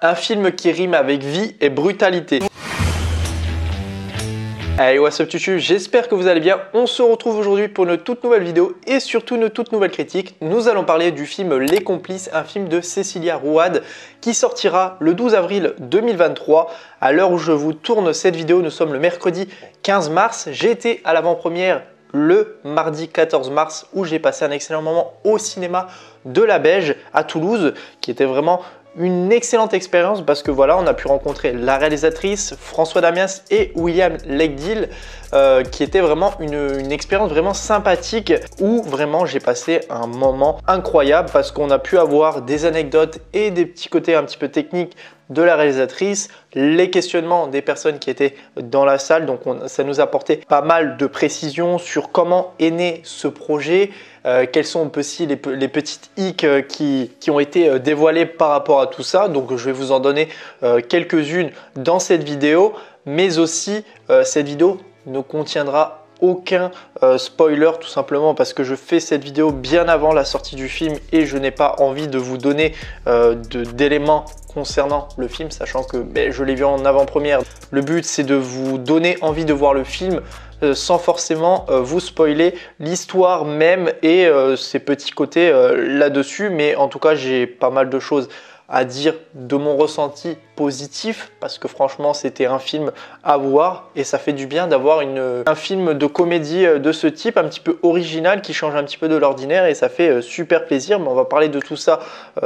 Un film qui rime avec vie et brutalité. Hey, what's up tutu, j'espère que vous allez bien. On se retrouve aujourd'hui pour une toute nouvelle vidéo et surtout une toute nouvelle critique. Nous allons parler du film Les Complices, un film de Cécilia Rouad qui sortira le 12 avril 2023. À l'heure où je vous tourne cette vidéo, nous sommes le mercredi 15 mars. J'ai été à l'avant-première le mardi 14 mars où j'ai passé un excellent moment au cinéma de la Beige à Toulouse qui était vraiment une excellente expérience parce que voilà, on a pu rencontrer la réalisatrice François Damiens et William Legdil qui était vraiment une expérience vraiment sympathique où vraiment j'ai passé un moment incroyable parce qu'on a pu avoir des anecdotes et des petits côtés un petit peu techniques de la réalisatrice, les questionnements des personnes qui étaient dans la salle, donc ça nous a apporté pas mal de précisions sur comment est né ce projet, quelles sont aussi les petites hicks qui ont été dévoilées par rapport à tout ça. Donc je vais vous en donner quelques-unes dans cette vidéo, mais aussi cette vidéo ne contiendra aucun spoiler tout simplement parce que je fais cette vidéo bien avant la sortie du film et je n'ai pas envie de vous donner d'éléments concernant le film, sachant que je l'ai vu en avant-première. Le but c'est de vous donner envie de voir le film sans forcément vous spoiler l'histoire même et ces petits côtés là-dessus, mais en tout cas j'ai pas mal de choses à dire de mon ressenti positif parce que franchement c'était un film à voir et ça fait du bien d'avoir un film de comédie de ce type un petit peu original qui change un petit peu de l'ordinaire et ça fait super plaisir. Mais on va parler de tout ça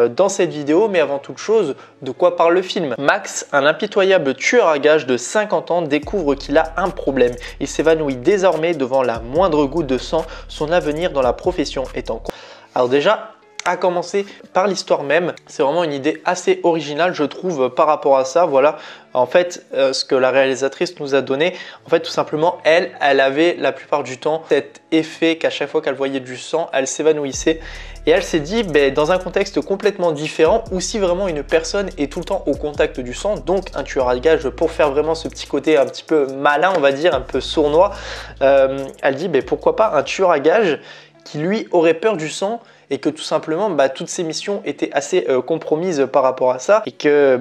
dans cette vidéo, mais avant toute chose, de quoi parle le film? Max, un impitoyable tueur à gages de 50 ans, découvre qu'il a un problème. Il s'évanouit désormais devant la moindre goutte de sang, son avenir dans la profession est en cours. Alors déjà, à commencer par l'histoire même, c'est vraiment une idée assez originale je trouve par rapport à ça. Voilà, en fait ce que la réalisatrice nous a donné, en fait tout simplement elle avait la plupart du temps cet effet qu'à chaque fois qu'elle voyait du sang, elle s'évanouissait et elle s'est dit dans un contexte complètement différent où si vraiment une personne est tout le temps au contact du sang, donc un tueur à gages pour faire vraiment ce petit côté un petit peu malin on va dire, un peu sournois, elle dit pourquoi pas un tueur à gages qui lui aurait peur du sang et que tout simplement toutes ses missions étaient assez compromises par rapport à ça et que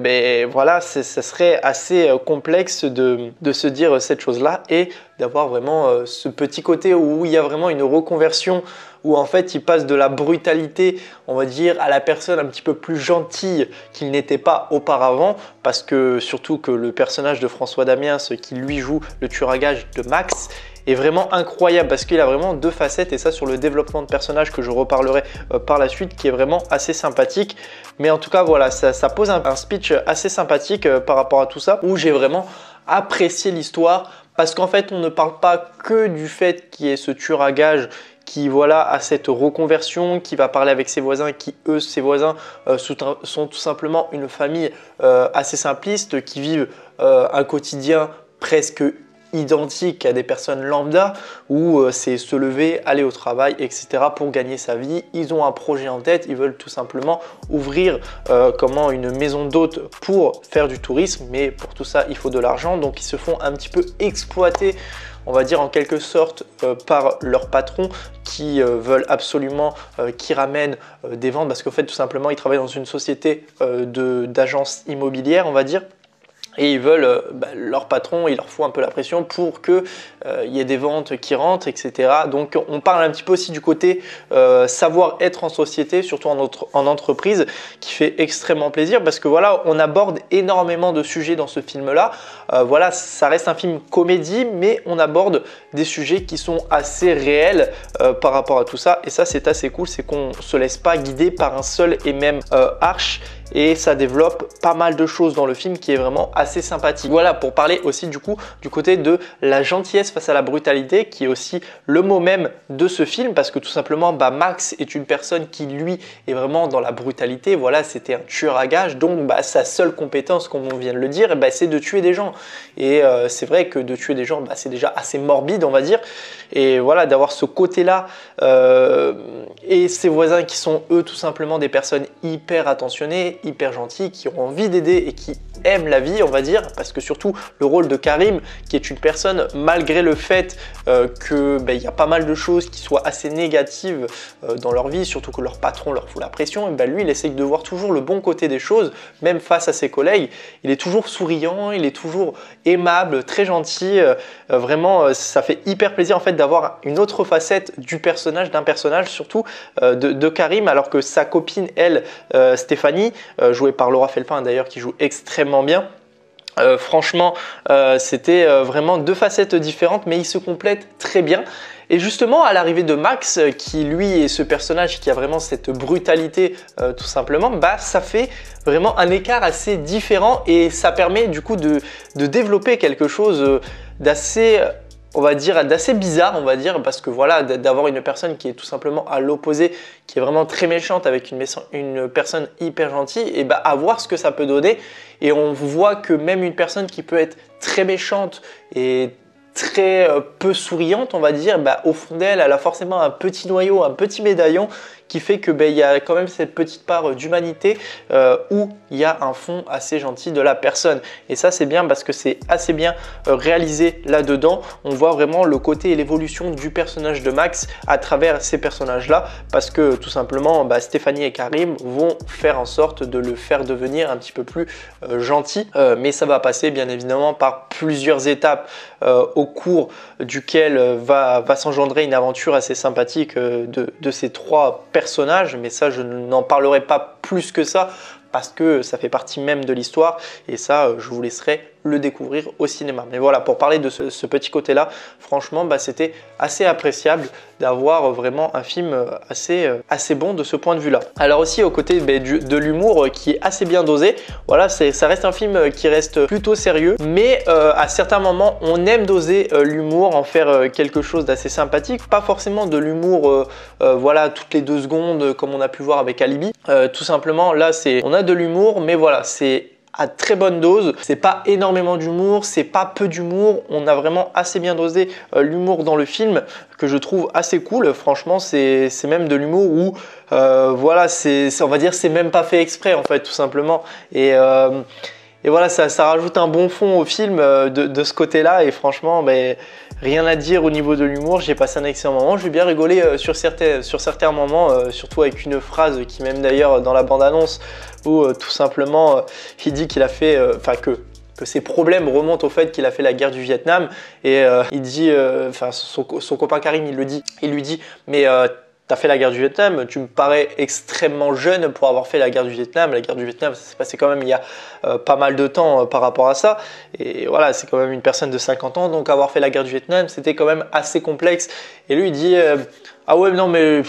voilà, ça serait assez complexe de se dire cette chose-là et d'avoir vraiment ce petit côté où il y a vraiment une reconversion où en fait il passe de la brutalité on va dire à la personne un petit peu plus gentille qu'il n'était pas auparavant, parce que surtout que le personnage de François Damiens qui lui joue le tueur à gages de Max est vraiment incroyable parce qu'il a vraiment deux facettes et ça sur le développement de personnage que je reparlerai par la suite qui est vraiment assez sympathique. Mais en tout cas voilà, ça pose un speech assez sympathique par rapport à tout ça où j'ai vraiment apprécié l'histoire parce qu'en fait on ne parle pas que du fait qu'il y ait ce tueur à gages qui voilà a cette reconversion, qui va parler avec ses voisins, qui eux, ses voisins sont tout simplement une famille assez simpliste, qui vivent un quotidien presque identique à des personnes lambda où c'est se lever, aller au travail, etc. pour gagner sa vie. Ils ont un projet en tête, ils veulent tout simplement ouvrir une maison d'hôtes pour faire du tourisme, mais pour tout ça il faut de l'argent, donc ils se font un petit peu exploiter on va dire en quelque sorte par leur patron qui veulent absolument qu'ils ramènent des ventes parce qu'en fait tout simplement ils travaillent dans une société d'agence immobilière on va dire. Et ils veulent, leur patron, il leur fout un peu la pression pour qu'il y ait des ventes qui rentrent, etc. Donc on parle un petit peu aussi du côté savoir être en société, surtout en entreprise, qui fait extrêmement plaisir parce que voilà, on aborde énormément de sujets dans ce film-là. Voilà, ça reste un film comédie, mais on aborde des sujets qui sont assez réels par rapport à tout ça. Et ça, c'est assez cool, c'est qu'on ne se laisse pas guider par un seul et même arche. Et ça développe pas mal de choses dans le film qui est vraiment assez sympathique. Voilà, pour parler aussi du côté de la gentillesse face à la brutalité qui est aussi le mot même de ce film parce que tout simplement Max est une personne qui lui est vraiment dans la brutalité. Voilà, c'était un tueur à gages donc sa seule compétence comme on vient de le dire c'est de tuer des gens et c'est vrai que de tuer des gens c'est déjà assez morbide on va dire et voilà d'avoir ce côté là et ses voisins qui sont eux tout simplement des personnes hyper attentionnées, hyper gentils, qui ont envie d'aider et qui aime la vie, on va dire, parce que surtout le rôle de Karim, qui est une personne, malgré le fait que il y a pas mal de choses qui soient assez négatives dans leur vie, surtout que leur patron leur fout la pression, et lui il essaye de voir toujours le bon côté des choses, même face à ses collègues. Il est toujours souriant, il est toujours aimable, très gentil, vraiment ça fait hyper plaisir en fait d'avoir une autre facette du personnage, d'un personnage surtout de Karim, alors que sa copine elle, Stéphanie, jouée par Laura Felpin d'ailleurs, qui joue extrêmement bien. Franchement, c'était vraiment deux facettes différentes, mais ils se complètent très bien. Et justement, à l'arrivée de Max, qui lui est ce personnage qui a vraiment cette brutalité tout simplement, ça fait vraiment un écart assez différent et ça permet du coup de développer quelque chose d'assez, on va dire, d'assez bizarre, on va dire, parce que voilà, d'avoir une personne qui est tout simplement à l'opposé, qui est vraiment très méchante avec une personne hyper gentille, et à voir ce que ça peut donner. Et on voit que même une personne qui peut être très méchante et très peu souriante, on va dire, au fond d'elle, elle a forcément un petit noyau, un petit médaillon qui fait que il y a quand même cette petite part d'humanité où il y a un fond assez gentil de la personne. Et ça c'est bien parce que c'est assez bien réalisé là-dedans. On voit vraiment le côté et l'évolution du personnage de Max à travers ces personnages-là, parce que tout simplement Stéphanie et Karim vont faire en sorte de le faire devenir un petit peu plus gentil. Mais ça va passer bien évidemment par plusieurs étapes au cours duquel va s'engendrer une aventure assez sympathique de ces trois personnages, mais ça je n'en parlerai pas plus que ça parce que ça fait partie même de l'histoire et ça je vous laisserai le découvrir au cinéma. Mais voilà, pour parler de ce petit côté là, franchement c'était assez appréciable d'avoir vraiment un film assez bon de ce point de vue là. Alors aussi au côté de l'humour qui est assez bien dosé, voilà, ça reste un film qui reste plutôt sérieux, mais à certains moments on aime doser l'humour, en faire quelque chose d'assez sympathique, pas forcément de l'humour voilà toutes les 2 secondes comme on a pu voir avec Alibi. Tout simplement là on a de l'humour, mais voilà, c'est à très bonne dose. C'est pas énormément d'humour, c'est pas peu d'humour. On a vraiment assez bien dosé l'humour dans le film que je trouve assez cool. Franchement, c'est même de l'humour où voilà, on va dire c'est même pas fait exprès en fait, tout simplement. Et voilà, ça rajoute un bon fond au film de ce côté-là. Et franchement, rien à dire au niveau de l'humour. J'ai passé un excellent moment. J'ai bien rigolé sur certains moments, surtout avec une phrase qui même d'ailleurs dans la bande-annonce où tout simplement il dit qu'il a fait, que ses problèmes remontent au fait qu'il a fait la guerre du Vietnam. Et il dit, son copain Karim, il lui dit, mais t'as fait la guerre du Vietnam, tu me parais extrêmement jeune pour avoir fait la guerre du Vietnam. La guerre du Vietnam, ça s'est passé quand même il y a pas mal de temps par rapport à ça. Et voilà, c'est quand même une personne de 50 ans, donc avoir fait la guerre du Vietnam, c'était quand même assez complexe. Et lui, il dit ah ouais, non mais...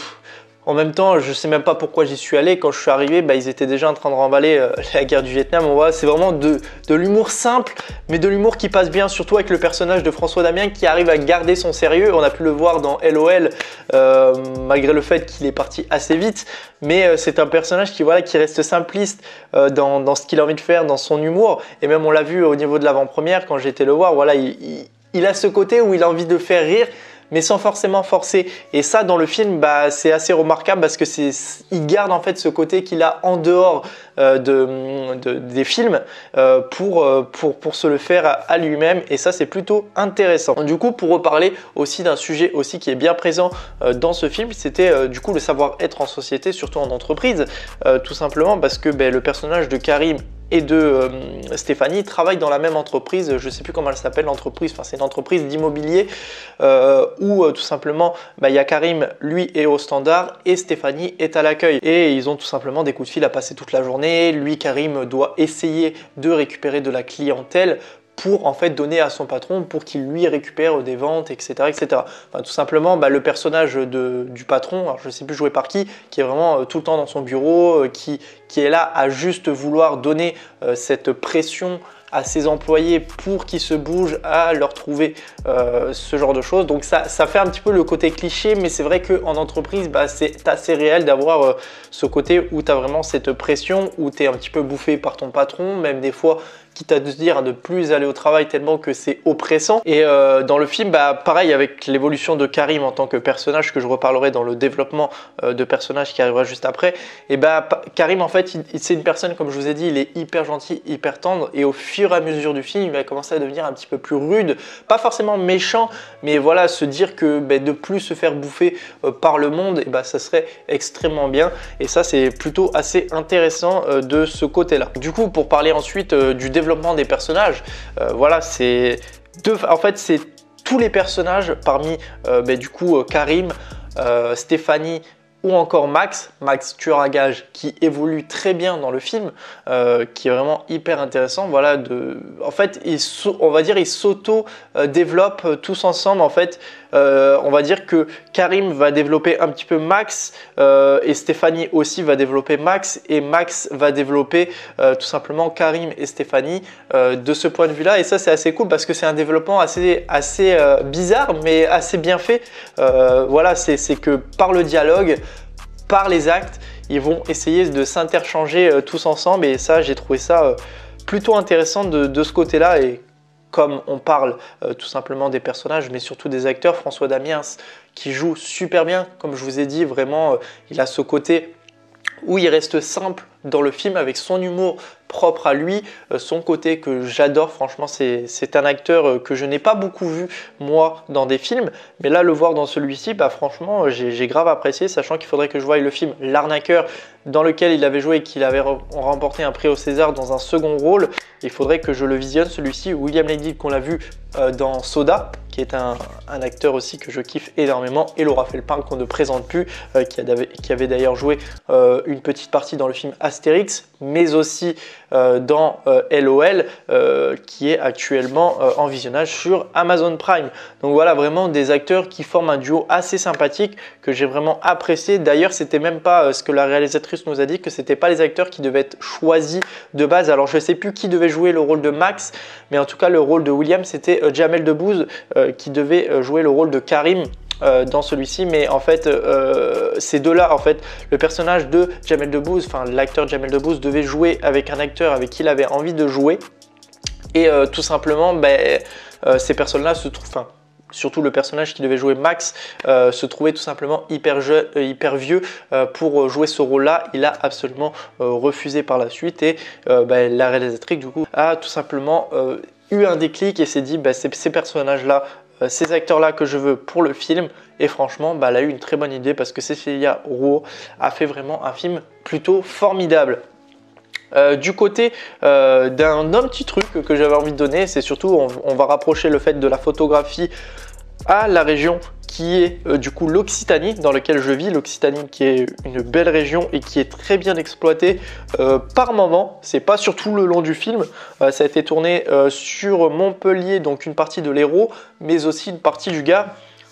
En même temps, je sais même pas pourquoi j'y suis allé. Quand je suis arrivé, ils étaient déjà en train de remballer la guerre du Vietnam. On voit, c'est vraiment de l'humour simple, mais de l'humour qui passe bien, surtout avec le personnage de François Damiens qui arrive à garder son sérieux. On a pu le voir dans LOL, malgré le fait qu'il est parti assez vite. Mais c'est un personnage qui reste simpliste dans ce qu'il a envie de faire, dans son humour. Et même on l'a vu au niveau de l'avant-première, quand j'ai été le voir, voilà, il a ce côté où il a envie de faire rire, mais sans forcément forcer. Et ça, dans le film, c'est assez remarquable parce que il garde en fait ce côté qu'il a en dehors des films pour se le faire à lui-même. Et ça, c'est plutôt intéressant. Du coup, pour reparler aussi d'un sujet aussi qui est bien présent dans ce film, c'était du coup le savoir-être en société, surtout en entreprise, tout simplement parce que le personnage de Karim et de Stéphanie travaillent dans la même entreprise, je ne sais plus comment elle s'appelle l'entreprise, c'est une entreprise d'immobilier où tout simplement il y a Karim, lui est au standard et Stéphanie est à l'accueil et ils ont tout simplement des coups de fil à passer toute la journée. Lui, Karim, doit essayer de récupérer de la clientèle pour en fait donner à son patron pour qu'il lui récupère des ventes, etc. etc. Enfin, tout simplement, le personnage du patron, alors je ne sais plus joué par qui est vraiment tout le temps dans son bureau, qui est là à juste vouloir donner cette pression à ses employés pour qu'ils se bougent, à leur trouver ce genre de choses. Donc ça fait un petit peu le côté cliché, mais c'est vrai qu'en entreprise, c'est assez réel d'avoir ce côté où tu as vraiment cette pression, où tu es un petit peu bouffé par ton patron, même des fois quitte à te dire de plus aller au travail tellement que c'est oppressant. Et dans le film, pareil avec l'évolution de Karim en tant que personnage, que je reparlerai dans le développement de personnage qui arrivera juste après. Et Karim, en fait, c'est une personne, comme je vous ai dit, il est hyper gentil, hyper tendre, et au fur et à mesure du film, il va commencer à devenir un petit peu plus rude, pas forcément méchant, mais voilà, se dire que de plus se faire bouffer par le monde, et ça serait extrêmement bien. Et ça, c'est plutôt assez intéressant de ce côté-là. Du coup, pour parler ensuite du développement des personnages, voilà, en fait c'est tous les personnages parmi du coup Karim, Stéphanie ou encore Max tueur à gages, qui évolue très bien dans le film, qui est vraiment hyper intéressant. Voilà, en fait, on va dire ils s'auto-développent tous ensemble. En fait, on va dire que Karim va développer un petit peu Max, et Stéphanie aussi va développer Max, et Max va développer tout simplement Karim et Stéphanie de ce point de vue-là. Et ça, c'est assez cool parce que c'est un développement assez bizarre, mais assez bien fait. Voilà, c'est que par le dialogue, par les actes, ils vont essayer de s'interchanger tous ensemble, et ça, j'ai trouvé ça plutôt intéressant de ce côté-là. Et comme on parle tout simplement des personnages, mais surtout des acteurs, François Damiens qui joue super bien, comme je vous ai dit, vraiment, il a ce côté où il reste simple dans le film avec son humour propre à lui, son côté que j'adore. Franchement, c'est un acteur que je n'ai pas beaucoup vu moi dans des films, mais là le voir dans celui-ci, franchement j'ai grave apprécié, sachant qu'il faudrait que je voie le film L'Arnaqueur, dans lequel il avait joué et qu'il avait remporté un prix au César dans un second rôle. Il faudrait que je le visionne celui-ci. William Levy, qu'on l'a vu dans Soda, qui est un acteur aussi que je kiffe énormément, et Laura Felpin, qu'on ne présente plus, qui avait d'ailleurs joué une petite partie dans le film Astérix, mais aussi dans LOL, qui est actuellement en visionnage sur Amazon Prime. Donc voilà, vraiment des acteurs qui forment un duo assez sympathique que j'ai vraiment apprécié. D'ailleurs, c'était même pas ce que la réalisatrice nous a dit, que c'était pas les acteurs qui devaient être choisis de base. Alors je sais plus qui devait jouer le rôle de Max, mais en tout cas le rôle de William, c'était Jamel Debbouze qui devait jouer le rôle de Karim dans celui-ci. Mais en fait ces deux-là, en fait, le personnage de Jamel Debbouze, enfin l'acteur Jamel Debbouze, devait jouer avec un acteur avec qui il avait envie de jouer, et tout simplement ces personnes-là se trouvent, enfin surtout le personnage qui devait jouer Max, se trouvait tout simplement hyper jeune, hyper vieux pour jouer ce rôle-là. Il a absolument refusé par la suite, et la réalisatrice du coup a tout simplement eu un déclic et s'est dit c'est ces personnages-là, ces acteurs-là que je veux pour le film. Et franchement, elle a eu une très bonne idée, parce que Cécilia Rouault a fait vraiment un film plutôt formidable. Du côté d'un petit truc que j'avais envie de donner, c'est surtout, on va rapprocher le fait de la photographie à la région qui est du coup l'Occitanie, dans laquelle je vis. L'Occitanie qui est une belle région et qui est très bien exploitée par moment. C'est pas sur tout le long du film, ça a été tourné sur Montpellier, donc une partie de l'Hérault, mais aussi une partie du Gard.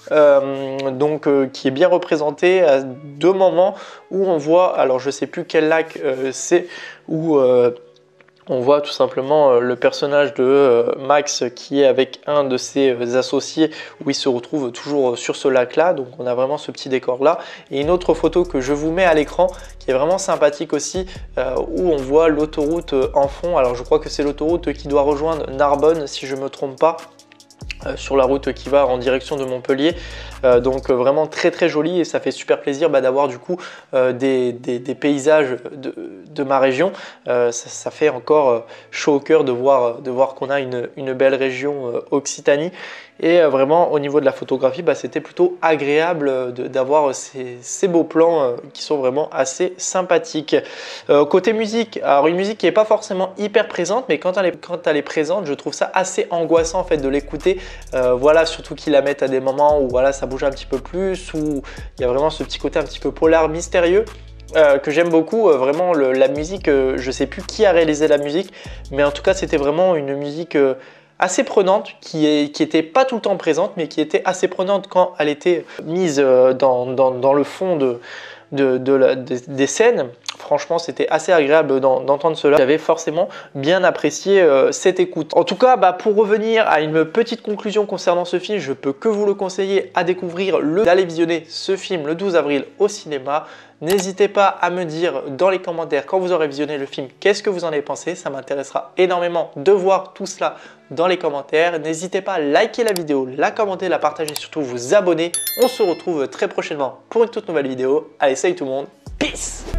Qui est bien représenté à deux moments où on voit, alors je sais plus quel lac c'est, où on voit tout simplement le personnage de Max qui est avec un de ses associés, où il se retrouve toujours sur ce lac-là. Donc on a vraiment ce petit décor-là. Et une autre photo que je vous mets à l'écran, qui est vraiment sympathique aussi, où on voit l'autoroute en fond. Alors je crois que c'est l'autoroute qui doit rejoindre Narbonne, si je ne me trompe pas, sur la route qui va en direction de Montpellier. Donc vraiment très très joli, et ça fait super plaisir d'avoir du coup des paysages de ma région. Ça fait encore chaud au cœur de voir qu'on a une belle région Occitanie. Et vraiment au niveau de la photographie, c'était plutôt agréable d'avoir ces beaux plans qui sont vraiment assez sympathiques. Côté musique, alors une musique qui n'est pas forcément hyper présente, mais quand elle est présente, je trouve ça assez angoissant en fait de l'écouter. Voilà, surtout qu'ils la mettent à des moments où voilà, ça bouge un petit peu plus, où il y a vraiment ce petit côté un petit peu polar, mystérieux. Que j'aime beaucoup, vraiment la musique, je sais plus qui a réalisé la musique, mais en tout cas c'était vraiment une musique assez prenante, qui était pas tout le temps présente, mais qui était assez prenante quand elle était mise dans le fond des scènes. Franchement, c'était assez agréable d'entendre cela. J'avais forcément bien apprécié cette écoute. En tout cas, pour revenir à une petite conclusion concernant ce film, je peux que vous le conseiller à découvrir, d'aller visionner ce film le 12 avril au cinéma. N'hésitez pas à me dire dans les commentaires quand vous aurez visionné le film, qu'est-ce que vous en avez pensé. Ça m'intéressera énormément de voir tout cela dans les commentaires. N'hésitez pas à liker la vidéo, la commenter, la partager, surtout vous abonner. On se retrouve très prochainement pour une toute nouvelle vidéo. Allez, salut tout le monde, peace!